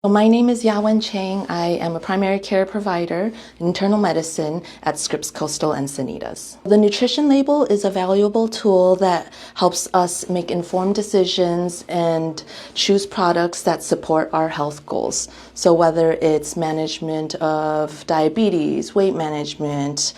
My name is Yawen Chang. I am a primary care provider in internal medicine at Scripps Coastal Encinitas. The nutrition label is a valuable tool that helps us make informed decisions and choose products that support our health goals. So whether it's management of diabetes, weight management,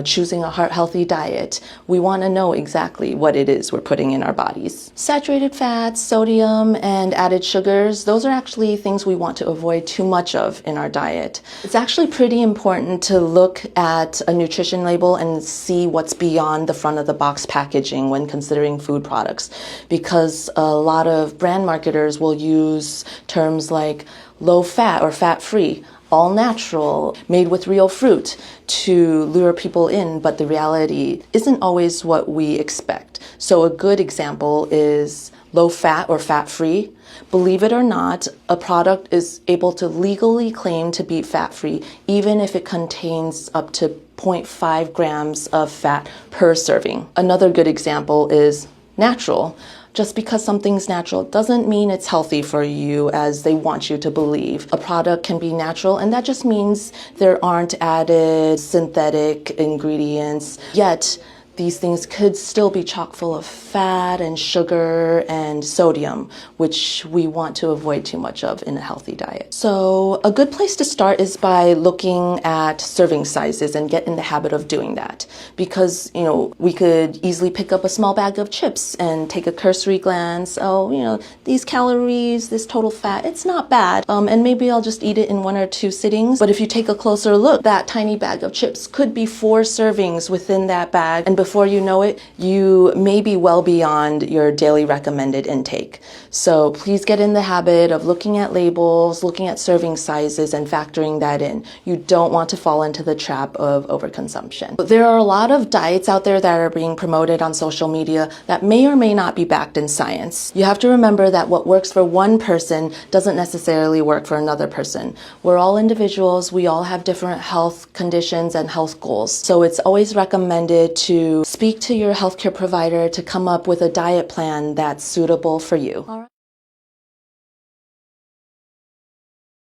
choosing a heart-healthy diet, we want to know exactly what it is we're putting in our bodies. Saturated fats, sodium, and added sugars, those are actually things we want to avoid too much of in our diet. It's actually pretty important to look at a nutrition label and see what's beyond the front of the box packaging when considering food products, because a lot of brand marketers will use terms like low fat or fat free, all natural, made with real fruit to lure people in, but the reality isn't always what we expect. So a good example is low fat or fat free. Believe it or not, a product is able to legally claim to be fat free even if it contains up to 0.5 grams of fat per serving. Another good example is natural. Just because something's natural doesn't mean it's healthy for you as they want you to believe. A product can be natural, and that just means there aren't added synthetic ingredients, yet these things could still be chock full of fat and sugar and sodium, which we want to avoid too much of in a healthy diet. So a good place to start is by looking at serving sizes and get in the habit of doing that. Because, we could easily pick up a small bag of chips and take a cursory glance. Oh, these calories, this total fat, it's not bad. And maybe I'll just eat it in 1 or 2 sittings. But if you take a closer look, that tiny bag of chips could be 4 servings within that bag. And before you know it, you may be well beyond your daily recommended intake. So please get in the habit of looking at labels, looking at serving sizes, and factoring that in. You don't want to fall into the trap of overconsumption. There are a lot of diets out there that are being promoted on social media that may or may not be backed in science. You have to remember that what works for one person doesn't necessarily work for another person. We're all individuals. We all have different health conditions and health goals. So it's always recommended to speak to your healthcare provider to come up with a diet plan that's suitable for you.